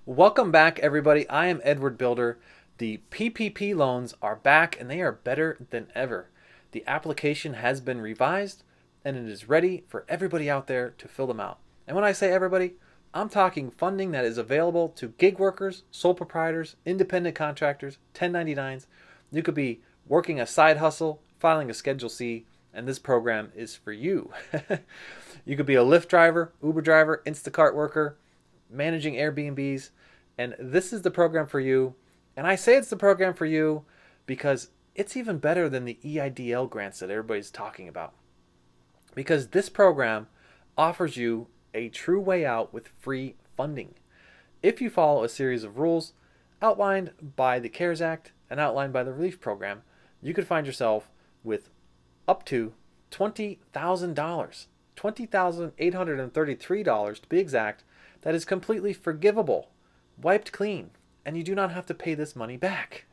Welcome back, everybody. I am Edward Bilder. The PPP loans are back and they are better than ever. The application has been revised and it is ready for everybody out there to fill them out. And when I say everybody, I'm talking funding that is available to gig workers, sole proprietors, independent contractors, 1099s. You could be working a side hustle, filing a Schedule C, and this program is for you. You could be a Lyft driver, Uber driver, Instacart worker, managing Airbnbs, and this is the program for you. And I say it's the program for you because it's even better than the EIDL grants that everybody's talking about. Because this program offers you a true way out with free funding. If you follow a series of rules outlined by the CARES Act and outlined by the Relief Program, you could find yourself with up to $20,000, $20,833 to be exact, that is completely forgivable, wiped clean, and you do not have to pay this money back.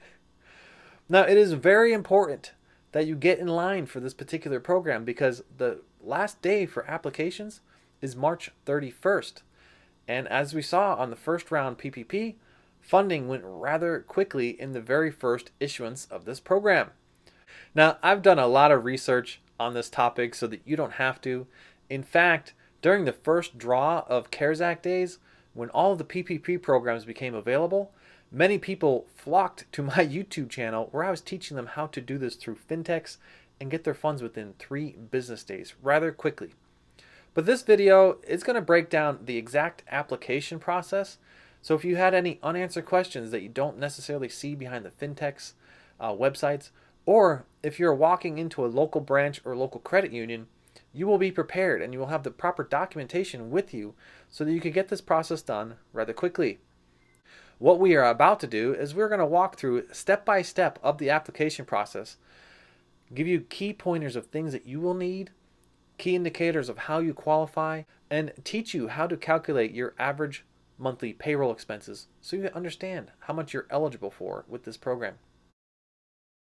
Now, it is very important that you get in line for this particular program because the last day for applications is March 31st. And as we saw on the first round PPP, funding went rather quickly in the very first issuance of this program. Now, I've done a lot of research on this topic so that you don't have to. In fact, during the first draw of CARES Act days, when all of the PPP programs became available, many people flocked to my YouTube channel where I was teaching them how to do this through fintechs and get their funds within 3 business days rather quickly. But this video is going to break down the exact application process. So if you had any unanswered questions that you don't necessarily see behind the fintechs websites, or if you're walking into a local branch or local credit union, you will be prepared and you will have the proper documentation with you so that you can get this process done rather quickly. What we are about to do is we're going to walk through step by step of the application process, give you key pointers of things that you will need, key indicators of how you qualify, and teach you how to calculate your average monthly payroll expenses so you understand how much you're eligible for with this program.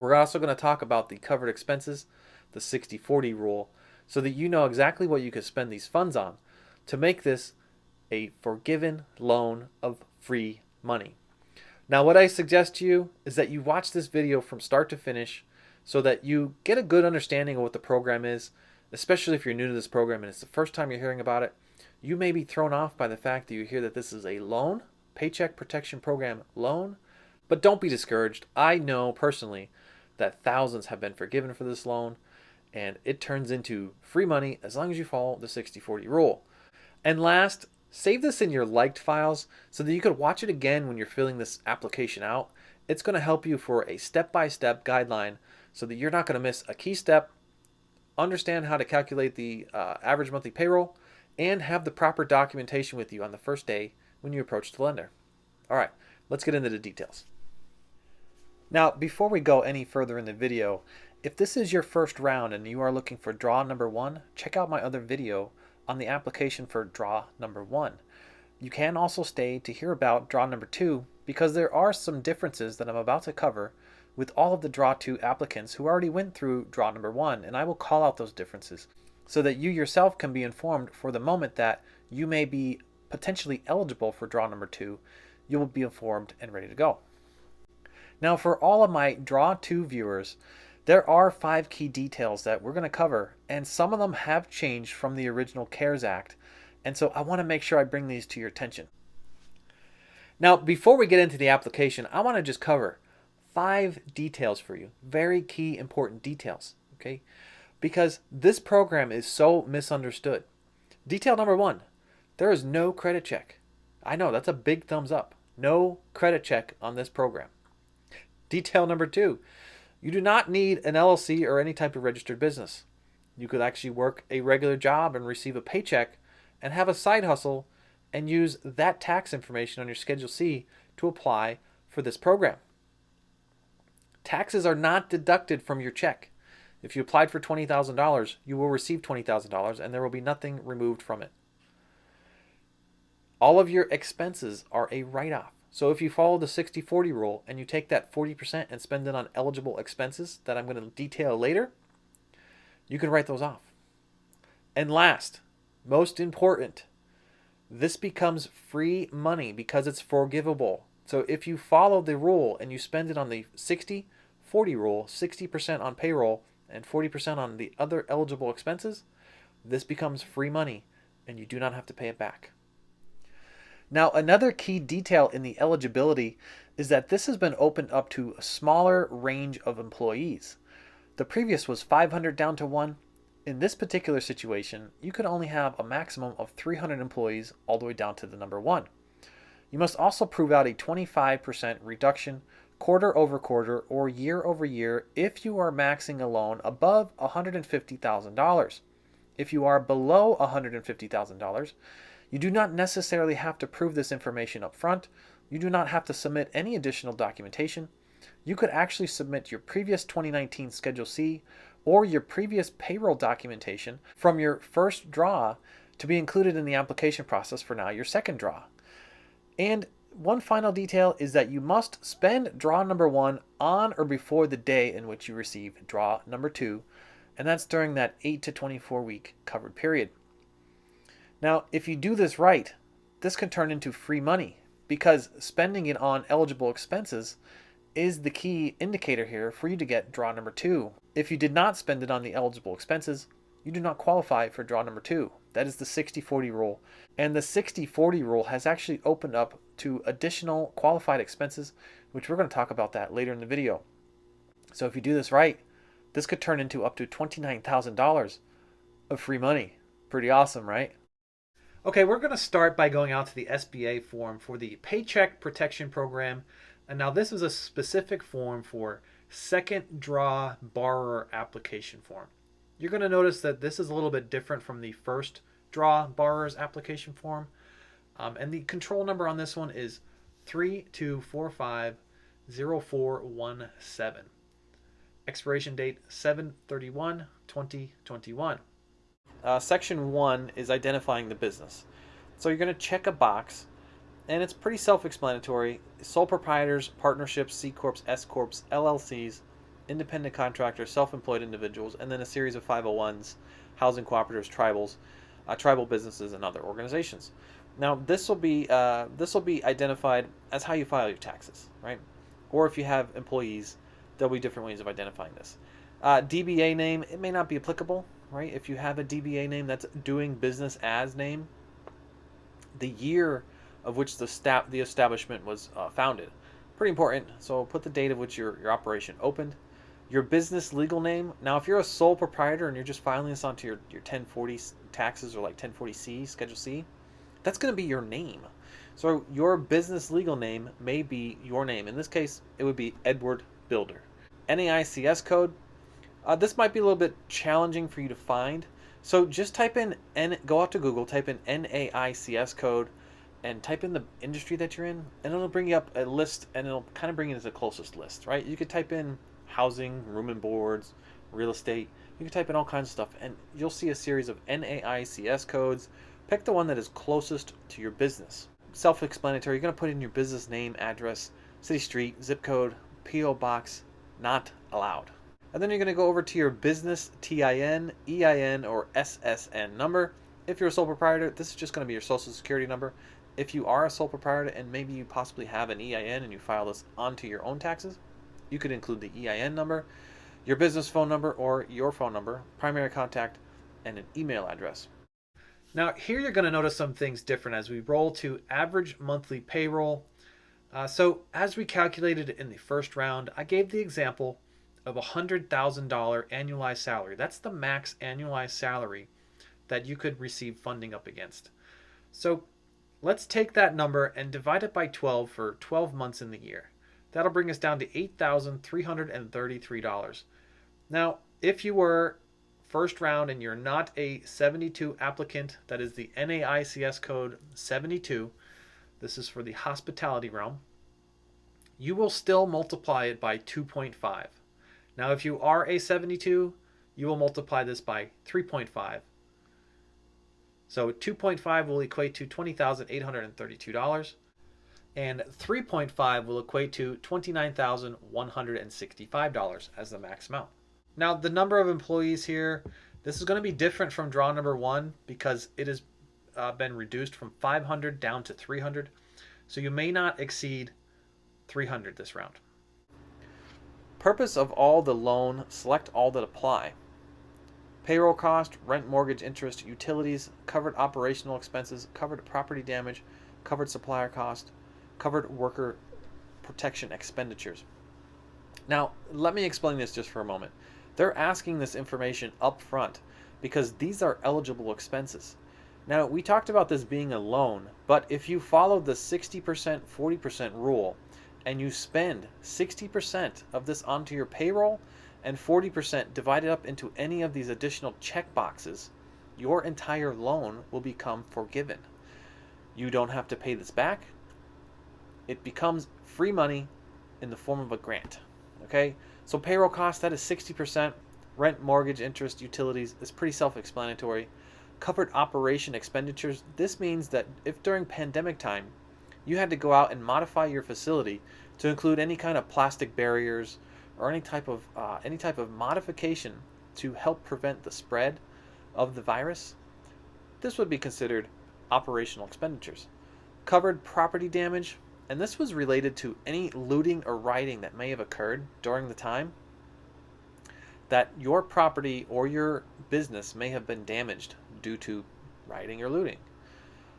We're also going to talk about the covered expenses, the 60-40 rule, so that you know exactly what you could spend these funds on to make this a forgiven loan of free money. Now, what I suggest to you is that you watch this video from start to finish so that you get a good understanding of what the program is, especially if you're new to this program and it's the first time you're hearing about it. You may be thrown off by the fact that you hear that this is a loan, Paycheck Protection Program loan, but don't be discouraged. I know personally that thousands have been forgiven for this loan, and it turns into free money as long as you follow the 60-40 rule. And last, save this in your liked files so that you could watch it again when you're filling this application out. It's going to help you for a step-by-step guideline so that you're not going to miss a key step, understand how to calculate the average monthly payroll, and have the proper documentation with you on the first day when you approach the lender. All right, let's get into the details. Now, before we go any further in the video, if this is your first round and you are looking for draw number 1, check out my other video on the application for draw number 1. You can also stay to hear about draw number 2 because there are some differences that I'm about to cover with all of the draw 2 applicants who already went through draw number 1, and I will call out those differences so that you yourself can be informed for the moment that you may be potentially eligible for draw number 2. You will be informed and ready to go. Now, for all of my draw 2 viewers, there are 5 key details that we're going to cover, and some of them have changed from the original CARES Act, and so I want to make sure I bring these to your attention. Now, before we get into the application, I want to just cover 5 details for you, very key important details, okay? Because this program is so misunderstood. Detail number 1, there is no credit check. I know, that's a big thumbs up. No credit check on this program. Detail number 2, you do not need an LLC or any type of registered business. You could actually work a regular job and receive a paycheck and have a side hustle and use that tax information on your Schedule C to apply for this program. Taxes are not deducted from your check. If you applied for $20,000, you will receive $20,000 and there will be nothing removed from it. All of your expenses are a write-off. So if you follow the 60-40 rule and you take that 40% and spend it on eligible expenses that I'm going to detail later, you can write those off. And last, most important, this becomes free money because it's forgivable. So if you follow the rule and you spend it on the 60-40 rule, 60% on payroll and 40% on the other eligible expenses, this becomes free money and you do not have to pay it back. Now, another key detail in the eligibility is that this has been opened up to a smaller range of employees. The previous was 500 down to 1. In this particular situation, you could only have a maximum of 300 employees all the way down to the number 1. You must also prove out a 25% reduction quarter over quarter or year over year if you are maxing a loan above $150,000. If you are below $150,000, you do not necessarily have to prove this information up front. You do not have to submit any additional documentation. You could actually submit your previous 2019 Schedule C or your previous payroll documentation from your first draw to be included in the application process for now your second draw. And one final detail is that you must spend draw number 1 on or before the day in which you receive draw number 2, and that's during that 8 to 24 week covered period. Now, if you do this right, this can turn into free money because spending it on eligible expenses is the key indicator here for you to get draw number 2. If you did not spend it on the eligible expenses, you do not qualify for draw number 2. That is the 60-40 rule. And the 60-40 rule has actually opened up to additional qualified expenses, which we're going to talk about that later in the video. So if you do this right, this could turn into up to $29,000 of free money. Pretty awesome, right? Okay, we're going to start by going out to the SBA form for the Paycheck Protection Program. And now this is a specific form for second draw borrower application form. You're going to notice that this is a little bit different from the first draw borrower's application form. And the control number on this one is 32450417. Expiration date 7/31/2021. Section 1 is identifying the business. So you're going to check a box, and it's pretty self-explanatory. Sole proprietors, partnerships, C Corps, S Corps, LLCs, independent contractors, self-employed individuals, and then a series of 501s, housing cooperatives, tribals, tribal businesses, and other organizations. Now, this will be identified as how you file your taxes, right? Or if you have employees, there'll be different ways of identifying this. DBA name, it may not be applicable, right? If you have a DBA name that's doing business as name, the year of which the establishment was founded. Pretty important. So put the date of which your operation opened. Your business legal name. Now, if you're a sole proprietor and you're just filing this onto your 1040 taxes or like 1040C, Schedule C, that's going to be your name. So your business legal name may be your name. In this case, it would be Edward Bilder. NAICS code. This might be a little bit challenging for you to find. So just type in, go out to Google, type in NAICS code, and type in the industry that you're in, and it'll bring you up a list, and it'll kind of bring you to the closest list, right? You could type in housing, room and boards, real estate. You can type in all kinds of stuff, and you'll see a series of NAICS codes. Pick the one that is closest to your business. Self-explanatory. You're going to put in your business name, address, city, street, zip code, PO box, not allowed. And then you're going to go over to your business TIN, EIN, or SSN number. If you're a sole proprietor, this is just going to be your social security number. If you are a sole proprietor and maybe you possibly have an EIN and you file this onto your own taxes, you could include the EIN number, your business phone number or your phone number, primary contact, and an email address. Now here you're going to notice some things different as we roll to average monthly payroll. So as we calculated in the first round, I gave the example of a $100,000 annualized salary. That's the max annualized salary that you could receive funding up against. So let's take that number and divide it by 12 for 12 months in the year. That'll bring us down to $8,333. Now, if you were first round and you're not a 72 applicant, that is the NAICS code 72, this is for the hospitality realm, you will still multiply it by 2.5. Now, if you are a 72, you will multiply this by 3.5. So 2.5 will equate to $20,832, and 3.5 will equate to $29,165 as the max amount. Now, the number of employees here, this is going to be different from draw number 1 because it is been reduced from 500 down to 300. So you may not exceed 300 this round. Purpose of all the loan, select all that apply. Payroll cost, rent, mortgage, interest, utilities, covered operational expenses, covered property damage, covered supplier cost, covered worker protection expenditures. Now, let me explain this just for a moment. They're asking this information up front because these are eligible expenses. Now, we talked about this being a loan, but if you follow the 60% 40% rule and you spend 60% of this onto your payroll and 40% divided up into any of these additional check boxes, your entire loan will become forgiven. You don't have to pay this back. It becomes free money in the form of a grant. Okay, so payroll cost, that is 60%. Rent, mortgage, interest, utilities is pretty self-explanatory. Covered operation expenditures, this means that if during pandemic time you had to go out and modify your facility to include any kind of plastic barriers or any type of modification to help prevent the spread of the virus, this would be considered operational expenditures. Covered property damage, and this was related to any looting or rioting that may have occurred during the time that your property or your business may have been damaged due to rioting or looting.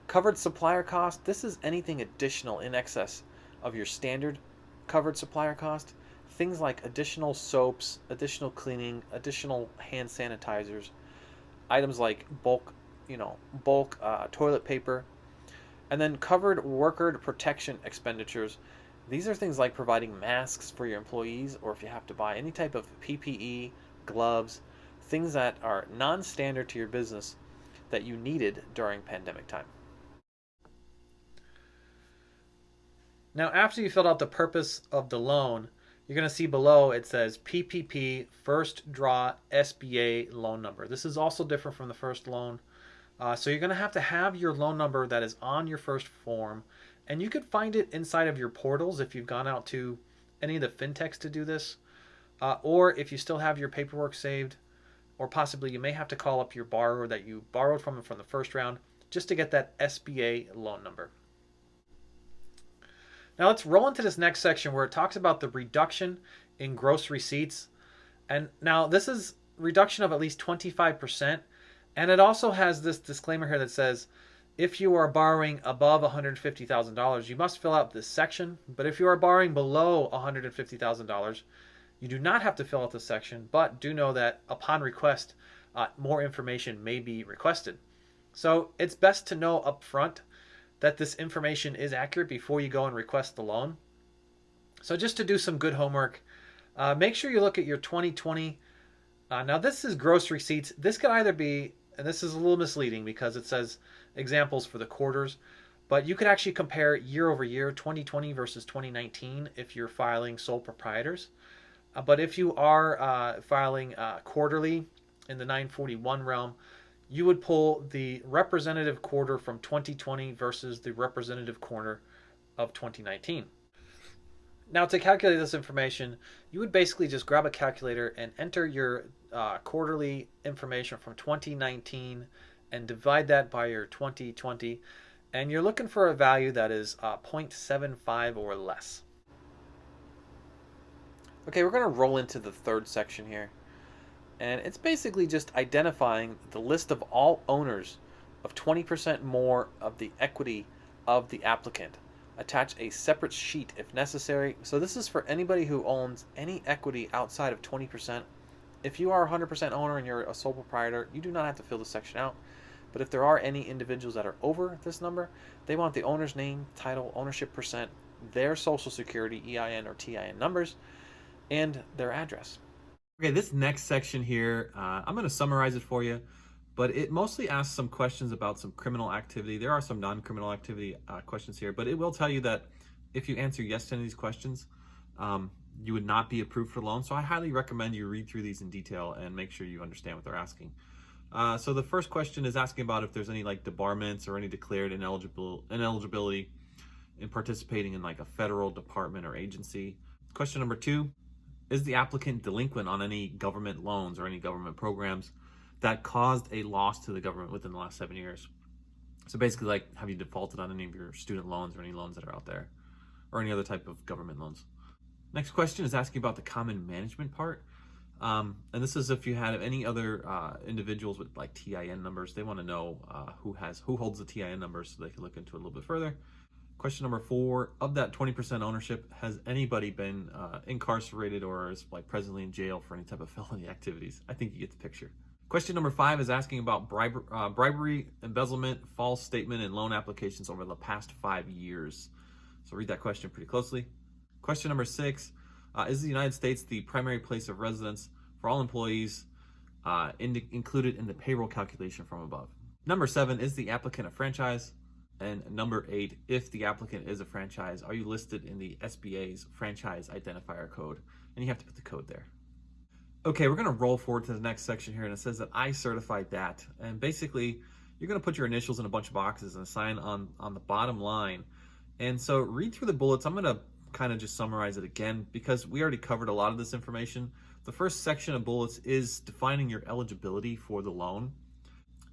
Covered supplier cost, this is anything additional in excess of your standard covered supplier cost. Things like additional soaps, additional cleaning, additional hand sanitizers, items like bulk toilet paper. And then covered worker protection expenditures. These are things like providing masks for your employees, or if you have to buy any type of PPE, gloves, things that are non-standard to your business that you needed during pandemic time. Now, after you filled out the purpose of the loan, you're going to see below it says PPP First Draw SBA Loan Number. This is also different from the first loan. So you're going to have your loan number that is on your first form, and you could find it inside of your portals if you've gone out to any of the fintechs to do this, or if you still have your paperwork saved, or possibly you may have to call up your borrower that you borrowed from the first round just to get that SBA loan number. Now let's roll into this next section where it talks about the reduction in gross receipts. And now this is reduction of at least 25%. And it also has this disclaimer here that says, if you are borrowing above $150,000, you must fill out this section. But if you are borrowing below $150,000, you do not have to fill out this section, but do know that upon request, more information may be requested. So it's best to know up front that this information is accurate before you go and request the loan. So just to do some good homework, make sure you look at your 2020. Now this is gross receipts. This could either be, and this is a little misleading because it says examples for the quarters, but you could actually compare year over year, 2020 versus 2019 if you're filing sole proprietors. But if you are filing quarterly in the 941 realm, you would pull the representative quarter from 2020 versus the representative quarter of 2019. Now to calculate this information, you would basically just grab a calculator and enter your quarterly information from 2019 and divide that by your 2020, and you're looking for a value that is 0.75 or less. Okay, we're going to roll into the third section here, and it's basically just identifying the list of all owners of 20% more of the equity of the applicant. Attach a separate sheet if necessary. So this is for anybody who owns any equity outside of 20%. If you are a 100% owner and you're a sole proprietor, you do not have to fill this section out. But if there are any individuals that are over this number, they want the owner's name, title, ownership percent, their social security, EIN or TIN numbers, and their address. Okay, this next section here, I'm going to summarize it for you, but it mostly asks some questions about some criminal activity. There are some non-criminal activity questions here, but it will tell you that if you answer yes to any of these questions, you would not be approved for the loan. So I highly recommend you read through these in detail and make sure you understand what they're asking. So the first question is asking about if there's any like debarments or any declared ineligibility in participating in like a federal department or agency. Question number 2, is the applicant delinquent on any government loans or any government programs that caused a loss to the government within the last 7 years? So basically, like, have you defaulted on any of your student loans or any loans that are out there, or any other type of government loans? Next question is asking about the common management part. And this is if you had any other individuals with like TIN numbers. They want to know who holds the TIN numbers so they can look into it a little bit further. Question number 4, of that 20% ownership, has anybody been incarcerated or is like presently in jail for any type of felony activities? I think you get the picture. Question number 5 is asking about bribery, embezzlement, false statement, and loan applications over the past 5 years. So read that question pretty closely. Question number 6, is the United States the primary place of residence for all employees included in the payroll calculation from above? Number 7, is the applicant a franchise? And number 8, if the applicant is a franchise, are you listed in the SBA's franchise identifier code? And you have to put the code there. Okay, we're gonna roll forward to the next section here, and it says that I certified that. And basically, you're gonna put your initials in a bunch of boxes and assign on the bottom line. And so read through the bullets. I'm gonna kind of just summarize it again because we already covered a lot of this information. The first section of bullets is defining your eligibility for the loan.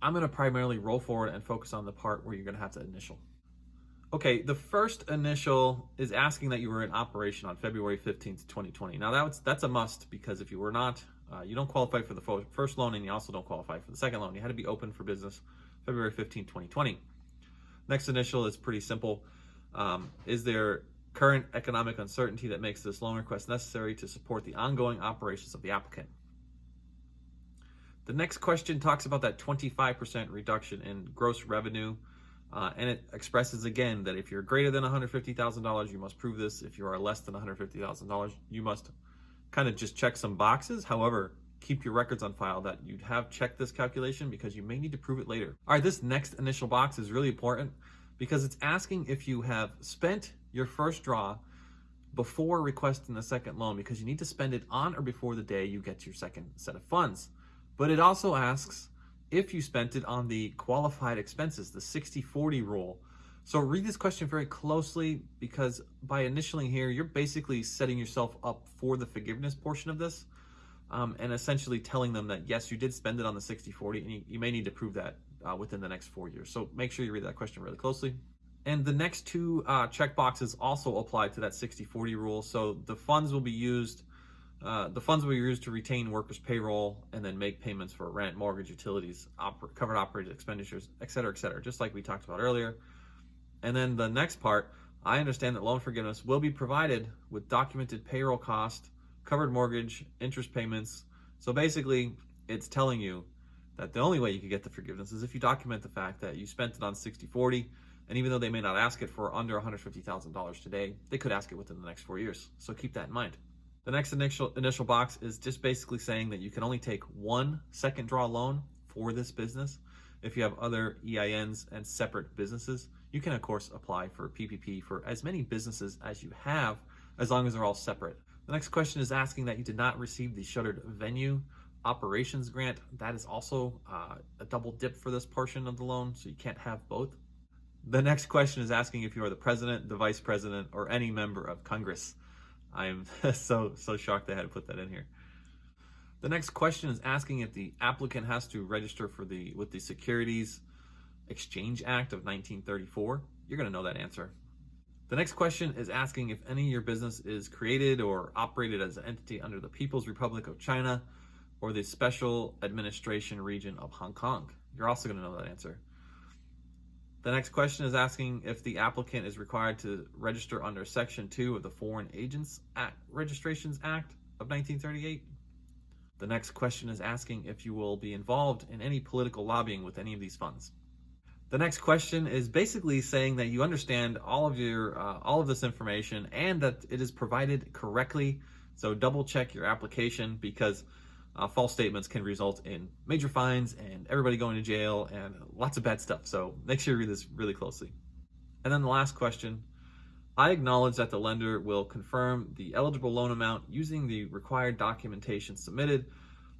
I'm going to primarily roll forward and focus on the part where you're going to have to initial. Okay, the first initial is asking that you were in operation on February 15th, 2020. Now that's a must, because if you were not, you don't qualify for the first loan, and you also don't qualify for the second loan. You had to be open for business February 15th, 2020. Next initial is pretty simple. Is there current economic uncertainty that makes this loan request necessary to support the ongoing operations of the applicant? The next question talks about that 25% reduction in gross revenue, and it expresses again that if you're greater than $150,000, you must prove this. If you are less than $150,000, you must kind of just check some boxes. However, keep your records on file that you have checked this calculation because you may need to prove it later. All right, this next initial box is really important because it's asking if you have spent your first draw before requesting the second loan, because you need to spend it on or before the day you get your second set of funds. But it also asks if you spent it on the qualified expenses, the 60-40 rule. So read this question very closely, because by initialing here, you're basically setting yourself up for the forgiveness portion of this, and essentially telling them that, yes, you did spend it on the 60-40, and you may need to prove that within the next 4 years. So make sure you read that question really closely. And the next two check boxes also apply to that 60-40 rule. So the funds will be used to retain workers' payroll and then make payments for rent, mortgage, utilities, covered operating expenditures, et cetera, just like we talked about earlier. And then the next part, I understand that loan forgiveness will be provided with documented payroll cost, covered mortgage, interest payments. So basically, it's telling you that the only way you can get the forgiveness is if you document the fact that you spent it on 60-40, and even though they may not ask it for under $150,000 today, they could ask it within the next 4 years. So keep that in mind. The next initial box is just basically saying that you can only take one second draw loan for this business. If you have other EINs and separate businesses, you can of course apply for PPP for as many businesses as you have, as long as they're all separate. The next question is asking that you did not receive the shuttered venue operations grant. That is also a double dip for this portion of the loan, so you can't have both. The next question is asking if you are the president, the vice president, or any member of Congress. I'm so shocked they had to put that in here. The next question is asking if the applicant has to register with the Securities Exchange Act of 1934. You're going to know that answer. The next question is asking if any of your business is created or operated as an entity under the People's Republic of China or the Special Administration Region of Hong Kong. You're also going to know that answer. The next question is asking if the applicant is required to register under Section 2 of the Foreign Agents Registrations Act of 1938. The next question is asking if you will be involved in any political lobbying with any of these funds. The next question is basically saying that you understand all of this information and that it is provided correctly. So double check your application, because false statements can result in major fines and everybody going to jail and lots of bad stuff. So make sure you read this really closely. And then the last question, I acknowledge that the lender will confirm the eligible loan amount using the required documentation submitted.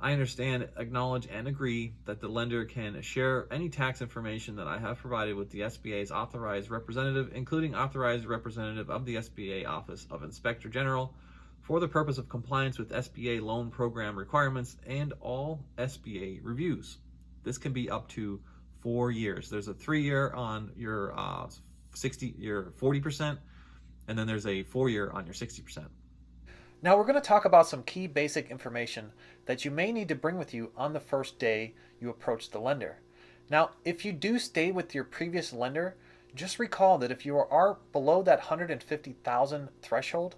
I understand, acknowledge, and agree that the lender can share any tax information that I have provided with the SBA's authorized representative, including authorized representative of the SBA Office of Inspector General, for the purpose of compliance with SBA loan program requirements and all SBA reviews. This can be up to 4 years. There's a 3-year on your 40%, and then there's a 4-year on your 60%. Now we're going to talk about some key basic information that you may need to bring with you on the first day you approach the lender. Now, if you do stay with your previous lender, just recall that if you are below that 150,000 threshold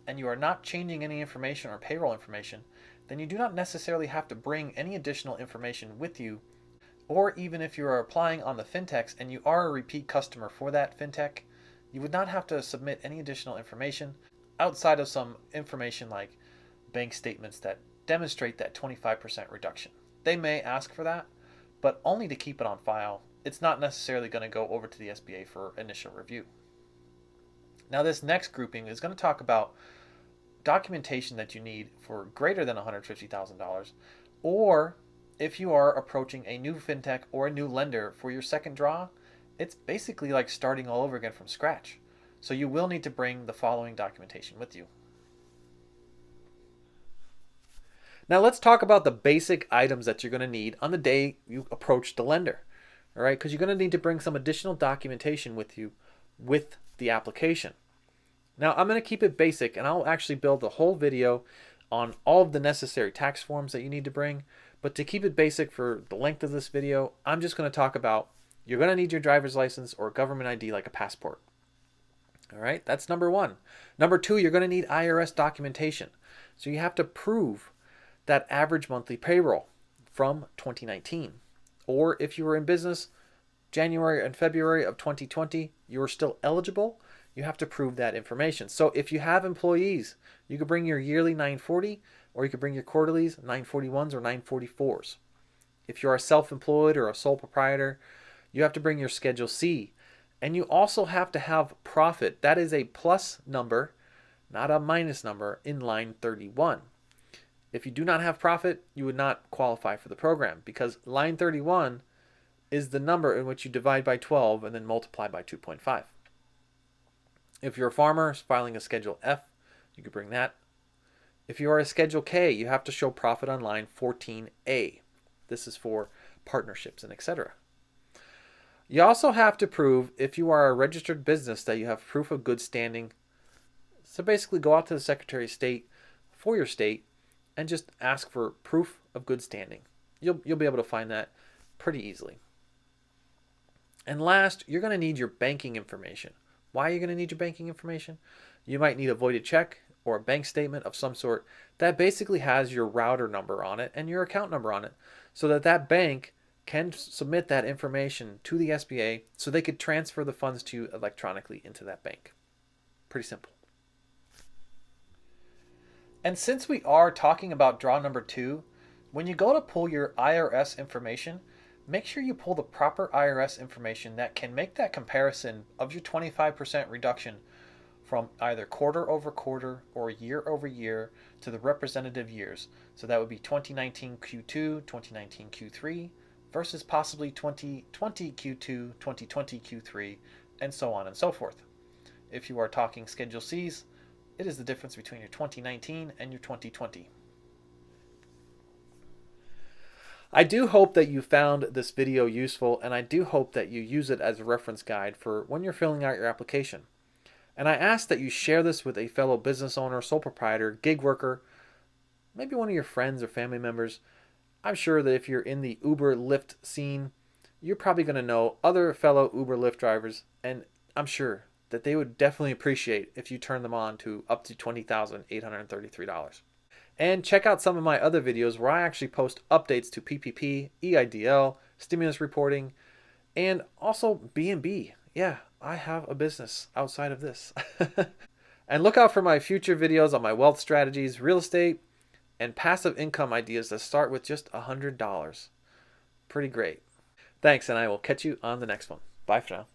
and you are not changing any information or payroll information, then you do not necessarily have to bring any additional information with you. Or even if you are applying on the fintechs and you are a repeat customer for that fintech, you would not have to submit any additional information outside of some information like bank statements that demonstrate that 25% reduction. They may ask for that, but only to keep it on file. It's not necessarily going to go over to the SBA for initial review. Now this next grouping is going to talk about documentation that you need for greater than $150,000, or if you are approaching a new fintech or a new lender for your second draw, it's basically like starting all over again from scratch. So you will need to bring the following documentation with you. Now let's talk about the basic items that you're going to need on the day you approach the lender. All right, because you're going to need to bring some additional documentation with you with the application. Now I'm going to keep it basic, and I'll actually build a whole video on all of the necessary tax forms that you need to bring. But to keep it basic for the length of this video, I'm just going to talk about you're going to need your driver's license or government ID like a passport. All right, that's number one. Number two, you're going to need IRS documentation. So you have to prove that average monthly payroll from 2019. Or if you were in business January and February of 2020, you are still eligible, you have to prove that information. So if you have employees, you could bring your yearly 940, or you could bring your quarterlies, 941s or 944s. If you are self-employed or a sole proprietor, you have to bring your Schedule C. And you also have to have profit. That is a plus number, not a minus number, in line 31. If you do not have profit, you would not qualify for the program, because line 31 is the number in which you divide by 12 and then multiply by 2.5. If you're a farmer filing a Schedule F, you could bring that. If you are a Schedule K, you have to show profit on line 14A. This is for partnerships and etc. You also have to prove, if you are a registered business, that you have proof of good standing. So basically go out to the Secretary of State for your state and just ask for proof of good standing. You'll be able to find that pretty easily. And last, you're going to need your banking information. Why are you going to need your banking information? You might need a voided check or a bank statement of some sort that basically has your router number on it and your account number on it, so that that bank can submit that information to the SBA so they could transfer the funds to you electronically into that bank. Pretty simple. And since we are talking about draw number 2, when you go to pull your IRS information, make sure you pull the proper IRS information that can make that comparison of your 25% reduction from either quarter over quarter or year over year to the representative years. So that would be 2019 Q2, 2019 Q3 versus possibly 2020 Q2, 2020 Q3, and so on and so forth. If you are talking Schedule Cs, it is the difference between your 2019 and your 2020. I do hope that you found this video useful, and I do hope that you use it as a reference guide for when you're filling out your application. And I ask that you share this with a fellow business owner, sole proprietor, gig worker, maybe one of your friends or family members. I'm sure that if you're in the Uber Lyft scene, you're probably going to know other fellow Uber Lyft drivers, and I'm sure that they would definitely appreciate if you turn them on to up to $20,833. And check out some of my other videos where I actually post updates to PPP, EIDL, stimulus reporting, and also B&B. Yeah, I have a business outside of this. And look out for my future videos on my wealth strategies, real estate, and passive income ideas that start with just $100. Pretty great. Thanks, and I will catch you on the next one. Bye for now.